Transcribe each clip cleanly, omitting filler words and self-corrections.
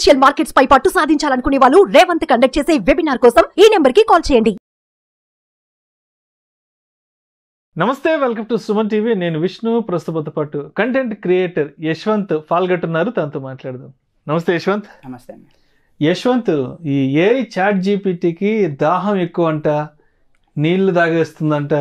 Financial markets పై పట్టు సాధించాలనుకునే వాళ్ళు Revanth conduct చేసే వెబినార్ కోసం ఈ నెంబర్ కి కాల్ చేయండి. నమస్తే, వెల్కమ్ టు సుమన్ టీవీ. నేను విష్ణు. ప్రస్తుత పాటు కంటెంట్ క్రియేటర్ యశ్వంత్ పాల్గొంటున్నారు. తనతో మాట్లాడదాం. నమస్తే యశ్వంత్. నమస్తే అండి. యశ్వంత్, ఈ ఏఐ చాట్ జీపీటీకి దాహం ఎక్కువ అంట, నీళ్లు తాగేస్తుందంట,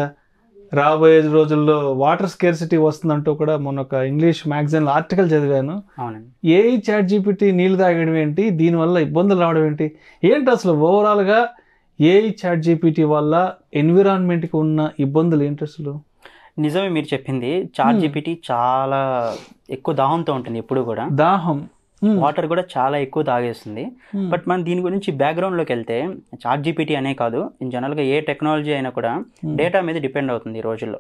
రాబోయే రోజుల్లో వాటర్ స్కేర్సిటీ వస్తుందంటూ కూడా మొన్న ఒక ఇంగ్లీష్ మ్యాగజైన్లో ఆర్టికల్ చదివాను. అవునండి. ఏఐ చాట్ జీపీటీ నీళ్లు తాగడం ఏంటి, దీనివల్ల ఇబ్బందులు రావడం ఏంటి, అసలు ఓవరాల్గా ఏఐ చాట్ జీపీటీ వల్ల ఎన్విరాన్మెంట్కి ఉన్న ఇబ్బందులు ఏంటి అసలు? నిజమే మీరు చెప్పింది. చాట్ జీపీటీ చాలా ఎక్కువ దాహంతో ఉంటుంది. ఎప్పుడు కూడా దాహం, వాటర్ కూడా చాలా ఎక్కువ తాగేస్తుంది. బట్ మనం దీని గురించి బ్యాక్గ్రౌండ్లోకి వెళ్తే చాట్ జీపీటీ అనే కాదు, ఇన్ జనరల్గా ఏ టెక్నాలజీ అయినా కూడా డేటా మీద డిపెండ్ అవుతుంది ఈ రోజుల్లో.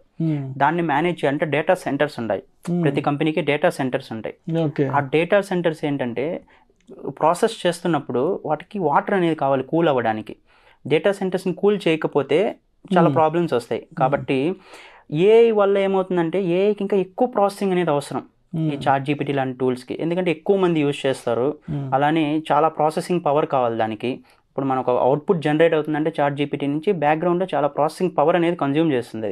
దాన్ని మేనేజ్ చేయాలంటే డేటా సెంటర్స్ ఉంటాయి. ప్రతి కంపెనీకి డేటా సెంటర్స్ ఉంటాయి. ఆ డేటా సెంటర్స్ ఏంటంటే ప్రాసెస్ చేస్తున్నప్పుడు వాటికి వాటర్ అనేది కావాలి కూల్ అవ్వడానికి. డేటా సెంటర్స్ని కూల్ చేయకపోతే చాలా ప్రాబ్లమ్స్ వస్తాయి. కాబట్టి ఏఐ వల్ల ఏమవుతుందంటే ఏఐకి ఇంకా ఎక్కువ ప్రాసెసింగ్ అనేది అవసరం ఈ చాట్ జీపీటీ లాంటి టూల్స్కి. ఎందుకంటే ఎక్కువ మంది యూజ్ చేస్తారు, అలానే చాలా ప్రాసెసింగ్ పవర్ కావాలి దానికి. ఇప్పుడు మనకు అవుట్పుట్ జనరేట్ అవుతుందంటే చాట్ జీపీటీ నుంచి బ్యాక్గ్రౌండ్లో చాలా ప్రాసెసింగ్ పవర్ అనేది కన్జ్యూమ్ చేస్తుంది.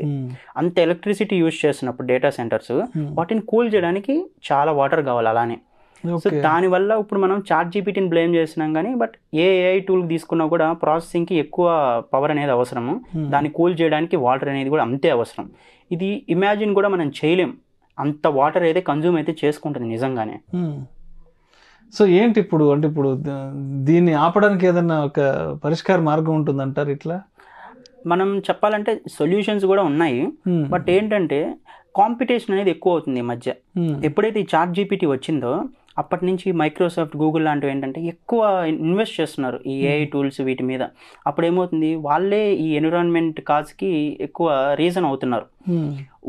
అంత ఎలక్ట్రిసిటీ యూజ్ చేస్తున్నప్పుడు డేటా సెంటర్స్ వాటిని కూల్ చేయడానికి చాలా వాటర్ కావాలి అలానే. సో దానివల్ల ఇప్పుడు మనం చాట్ జీపీటీని బ్లేమ్ చేస్తున్నాం కానీ, బట్ ఏఐ టూల్ తీసుకున్నా కూడా ప్రాసెసింగ్కి ఎక్కువ పవర్ అనేది అవసరము. దాన్ని కూల్ చేయడానికి వాటర్ అనేది కూడా అంతే అవసరం. ఇది ఇమాజిన్ కూడా మనం చేయలేం, అంత వాటర్ అయితే కన్జ్యూమ్ అయితే చేసుకుంటుంది నిజంగానే. సో ఏంటి ఇప్పుడు అంటే ఇప్పుడు దీన్ని ఆపడానికి ఏదన్నా ఒక పరిష్కార మార్గం ఉంటుందంటారు? ఇట్లా మనం చెప్పాలంటే సొల్యూషన్స్ కూడా ఉన్నాయి. బట్ ఏంటంటే కాంపిటీషన్ అనేది ఎక్కువ అవుతుంది ఈ మధ్య. ఎప్పుడైతే ఈ చాట్ జీపీటీ వచ్చిందో అప్పటి నుంచి మైక్రోసాఫ్ట్, గూగుల్ లాంటివి ఏంటంటే ఎక్కువ ఇన్వెస్ట్ చేస్తున్నారు ఈ ఏఐ టూల్స్ వీటి మీద. అప్పుడు ఏమవుతుంది, వాళ్ళే ఈ ఎన్విరాన్మెంట్ కాజ్కి ఎక్కువ రీజన్ అవుతున్నారు.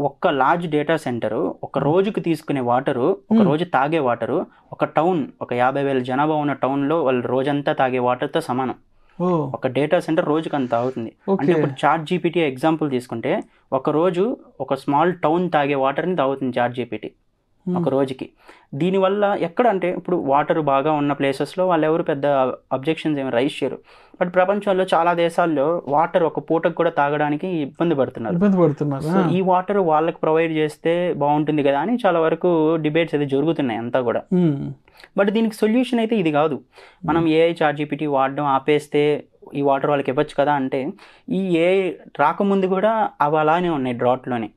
ఒక్క లార్జ్ డేటా సెంటరు ఒక రోజుకి తీసుకునే వాటరు, ఒక రోజు తాగే వాటరు, ఒక టౌన్, ఒక 50,000 జనాభా ఉన్న టౌన్లో వాళ్ళు రోజంతా తాగే వాటర్తో సమానం. ఒక డేటా సెంటర్ రోజుకి అంత అవుతుంది. అంటే ఇప్పుడు చాట్ జీపీటీ ఎగ్జాంపుల్ తీసుకుంటే ఒక రోజు ఒక స్మాల్ టౌన్ తాగే వాటర్ని తాగుతుంది చాట్ జీపీటీ ఒక రోజుకి. దీనివల్ల ఎక్కడ అంటే ఇప్పుడు వాటర్ బాగా ఉన్న ప్లేసెస్లో వాళ్ళు ఎవరు పెద్ద అబ్జెక్షన్స్ ఏమి రైజ్ చేయరు. బట్ ప్రపంచంలో చాలా దేశాల్లో వాటర్ ఒక పూటకు కూడా తాగడానికి ఇబ్బంది పడుతున్నారు. సో ఈ వాటర్ వాళ్ళకి ప్రొవైడ్ చేస్తే బాగుంటుంది కదా అని చాలా వరకు డిబేట్స్ అయితే జరుగుతున్నాయి అంతా కూడా. బట్ దీనికి సొల్యూషన్ అయితే ఇది కాదు. మనం ఏఐ చాట్ జీపీటీ వాడడం ఆపేస్తే ఈ వాటర్ వాళ్ళకి ఇవ్వచ్చు కదా అంటే, ఈ ఏఐ రాకముందు కూడా అవి అలానే ఉన్నాయి డ్రాట్లోనే.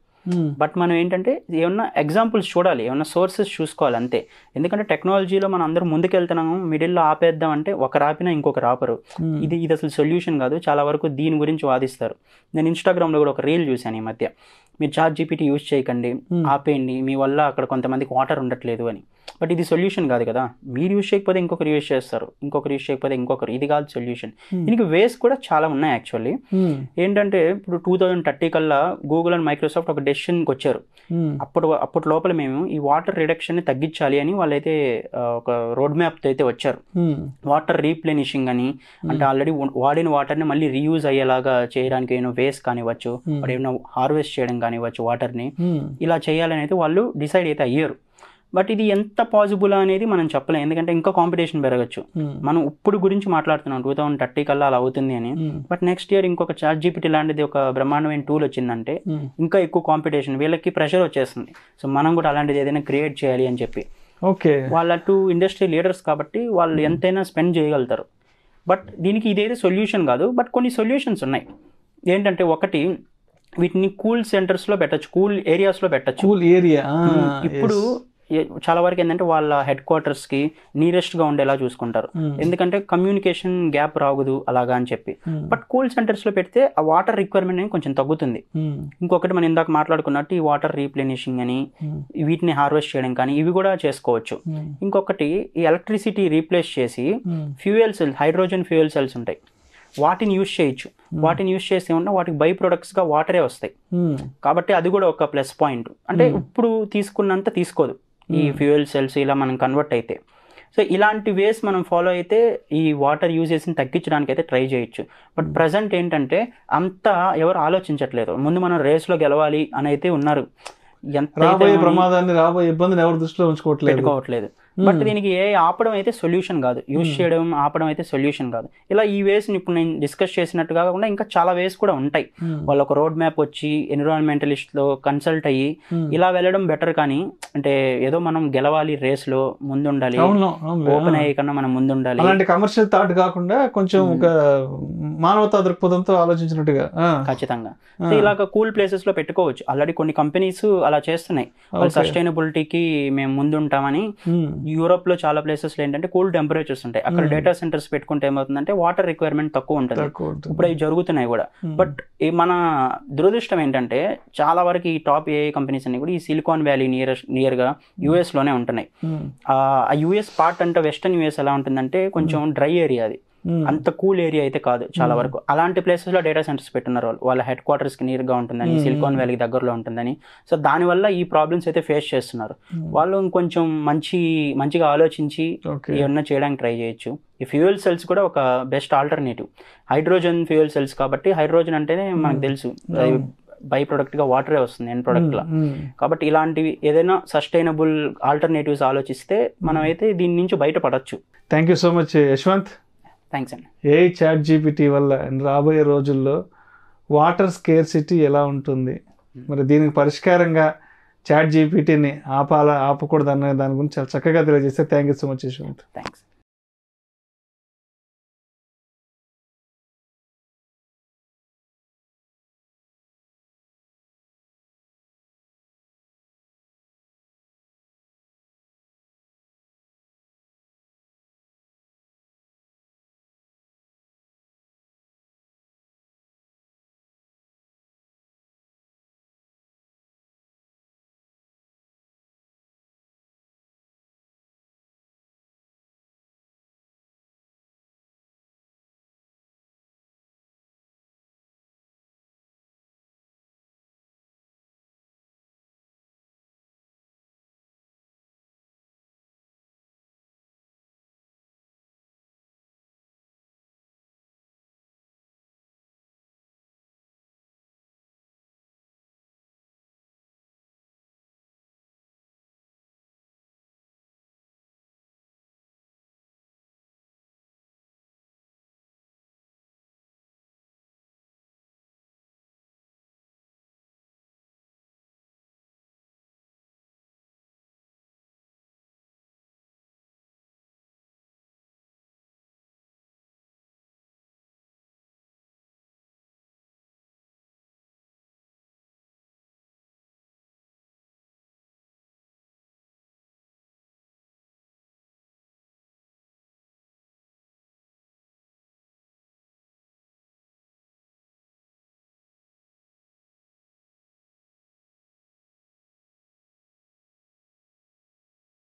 బట్ మనం ఏంటంటే ఏమన్నా ఎగ్జాంపుల్స్ చూడాలి, ఏమన్నా సోర్సెస్ చూసుకోవాలి అంతే. ఎందుకంటే టెక్నాలజీలో మనం అందరూ ముందుకెళ్తున్నాము, మిడిల్లో ఆపేద్దాం అంటే ఒకరు ఆపినా ఇంకొకరు ఆపరు. ఇది అసలు సొల్యూషన్ కాదు. చాలా వరకు దీని గురించి వాదిస్తారు. నేను ఇన్స్టాగ్రామ్లో కూడా ఒక రీల్ చూశాను ఈ మధ్య, మీరు చాట్ జీపీటీ యూజ్ చేయకండి, ఆపేయండి, మీ వల్ల అక్కడ కొంతమందికి వాటర్ ఉండట్లేదు అని. బట్ ఇది సొల్యూషన్ కాదు కదా. మీరు యూజ్ చేయకపోతే ఇంకొకరు యూజ్ చేస్తారు, ఇంకొకరు యూజ్ చేయకపోతే ఇంకొకరు. ఇది కాదు సొల్యూషన్. దీనికి వేస్ కూడా చాలా ఉన్నాయి యాక్చువల్లీ. ఏంటంటే ఇప్పుడు 2030 కల్లా గూగుల్ అండ్ మైక్రోసాఫ్ట్ ఒక డెసిషన్కి వచ్చారు. అప్పటి లోపల మేము ఈ వాటర్ రిడక్షన్ని తగ్గించాలి అని వాళ్ళైతే ఒక రోడ్ మ్యాప్తో అయితే వచ్చారు. వాటర్ రీప్లెనిషింగ్ అని, అంటే ఆల్రెడీ వాడిన వాటర్ని మళ్ళీ రీయూజ్ అయ్యేలాగా చేయడానికి ఏమైనా వేస్ట్ కానివ్వచ్చు, ఏమైనా హార్వెస్ట్ చేయడం కానివ్వచ్చు వాటర్ని, ఇలా చేయాలని అయితే వాళ్ళు డిసైడ్ అయితే అయ్యారు. బట్ ఇది ఎంత పాసిబుల్ అనేది మనం చెప్పలేం, ఎందుకంటే ఇంకా కాంపిటీషన్ పెరగచ్చు. మనం ఇప్పుడు గురించి మాట్లాడుతున్నాం 2030 కల్లా అలా అవుతుంది అని. బట్ నెక్స్ట్ ఇయర్ ఇంకొక చాట్ జీపీటీ లాంటిది ఒక బ్రహ్మాండమైన టూల్ వచ్చిందంటే ఇంకా ఎక్కువ కాంపిటీషన్, వీళ్ళకి ప్రెషర్ వచ్చేస్తుంది. సో మనం కూడా అలాంటిది ఏదైనా క్రియేట్ చేయాలి అని చెప్పి. వాళ్ళ ఇండస్ట్రీ లీడర్స్ కాబట్టి వాళ్ళు ఎంతైనా స్పెండ్ చేయగలుగుతారు. బట్ దీనికి ఇదైతే సొల్యూషన్ కాదు. బట్ కొన్ని సొల్యూషన్స్ ఉన్నాయి. ఏంటంటే ఒకటి, వీటిని కూల్ సెంటర్స్లో పెట్టచ్చు, కూల్ ఏరియాస్లో పెట్టచ్చు. ఇప్పుడు చాలా వరకు ఏంటంటే వాళ్ళ హెడ్ క్వార్టర్స్కి నియరెస్ట్గా ఉండేలా చూసుకుంటారు, ఎందుకంటే కమ్యూనికేషన్ గ్యాప్ రాగదు అలాగా అని చెప్పి. బట్ కూల్ సెంటర్స్లో పెడితే ఆ వాటర్ రిక్వైర్మెంట్ అనేది కొంచెం తగ్గుతుంది. ఇంకొకటి మనం ఇందాక మాట్లాడుకున్నట్టు ఈ వాటర్ రీప్లెనిషింగ్ అని, వీటిని హార్వెస్ట్ చేయడం కానీ ఇవి కూడా చేసుకోవచ్చు. ఇంకొకటి ఈ ఎలక్ట్రిసిటీ రీప్లేస్ చేసి fuel cells, hydrogen fuel cells ఉంటాయి, వాటిని యూజ్ చేయొచ్చు. వాటిని యూజ్ చేస్తే ఉన్నా వాటికి బై ప్రొడక్ట్స్గా వాటరే వస్తాయి. కాబట్టి అది కూడా ఒక ప్లస్ పాయింట్. అంటే ఇప్పుడు తీసుకున్నంత తీసుకోదు ఈ ఫ్యూయల్ సెల్స్ ఇలా మనం కన్వర్ట్ అయితే. సో ఇలాంటి వేస్ మనం ఫాలో అయితే ఈ వాటర్ యూజెస్ని తగ్గించడానికి అయితే ట్రై చేయొచ్చు. బట్ ప్రజెంట్ ఏంటంటే అంతా ఎవరు ఆలోచించట్లేదు. ముందు మనం రేస్లో గెలవాలి అని అయితే ఉన్నారు. రాబోయే ప్రమాదాన్ని, రాబోయే ఇబ్బందిని ఎవరు దృష్టిలో పెట్టుకోవట్లేదు. బట్ దీనికి ఏ ఆపడం అయితే సొల్యూషన్ కాదు, యూజ్ చేయడం ఆపడం అయితే సొల్యూషన్ కాదు. ఇలా ఈ వేస్ ఇప్పుడు నేను డిస్కస్ చేసినట్టు కాకుండా ఇంకా చాలా వేస్ కూడా ఉంటాయి. వాళ్ళు ఒక రోడ్ మ్యాప్ వచ్చి ఎన్విరాన్మెంటలిస్ట్ లో కన్సల్ట్ అయ్యి ఇలా వెళ్ళడం బెటర్. కానీ అంటే ఏదో మనం గెలవాలి రేస్ లో ముందుండాలి, ఓపెన్ అయ్యే కన్నా మనం ముందుండాలి, అలాంటి కమర్షియల్ థాట్ కాకుండా కొంచెం ఒక మానవతా దృక్పథంతో ఆలోచించినట్టుగా. ఖచ్చితంగా ఇలాగ కూల్ ప్లేసెస్ లో పెట్టుకోవచ్చు. ఆల్రెడీ కొన్ని కంపెనీస్ అలా చేస్తున్నాయి. వాళ్ళు సస్టైనబిలిటీకి మేము ముందుంటామని. యూరోప్ లో చాలా ప్లేసెస్ లో ఏంటంటే కూల్ టెంపరేచర్స్ ఉంటాయి, అక్కడ డేటా సెంటర్స్ పెట్టుకుంటే ఏమవుతుందంటే వాటర్ రిక్వైర్మెంట్ తక్కువ ఉంటుంది. ఇప్పుడు అవి జరుగుతున్నాయి కూడా. బట్ మన దురదృష్టం ఏంటంటే చాలా వరకు ఈ టాప్ ఏఐ కంపెనీస్ అన్ని కూడా ఈ సిలికాన్ వ్యాలీ నియర్ గా యుఎస్ లోనే ఉంటున్నాయి. ఆ యుఎస్ పార్ట్ అంటే వెస్టర్న్ యుఎస్ ఎలా ఉంటుందంటే కొంచెం డ్రై ఏరియా, అది అంత కూల్ ఏరియా అయితే కాదు చాలా వరకు. అలాంటి ప్లేసెస్ లో డేటా సెంటర్స్ పెట్టున్నారు వాళ్ళ హెడ్ క్వార్టర్స్ కి నియర్ గా ఉంటుందని, సిలికాన్ వ్యాలీకి దగ్గరలో ఉంటుందని. సో దానివల్ల ఈ ప్రాబ్లమ్స్ అయితే ఫేస్ చేస్తున్నారు. వాళ్ళు కొంచెం మంచిగా ఆలోచించి ఏమన్నా చేయడానికి ట్రై చేయొచ్చు. ఈ ఫ్యూయల్ సెల్స్ కూడా ఒక best alternative. Hydrogen fuel cells కాబట్టి హైడ్రోజన్ అంటేనే మనకు తెలుసు బై ప్రొడక్ట్ గా వాటరే వస్తుంది ఎండ్ ప్రొడక్ట్ లా. కాబట్టి ఇలాంటివి ఏదైనా సస్టైనబుల్ ఆల్టర్నేటివ్స్ ఆలోచిస్తే మనం అయితే దీని నుంచి బయటపడచ్చు. Thank you so much Yashwant. Thanks అండి. ఏఐ చాట్ జీపీటీ వల్ల రాబోయే రోజుల్లో వాటర్ స్కేర్సిటీ ఎలా ఉంటుంది, మరి దీనికి పరిష్కారంగా చాట్ జీపీటీని ఆపకూడదు అనే దాని గురించి చాలా చక్కగా తెలియజేస్తే thank you so much Yashwant. Thanks.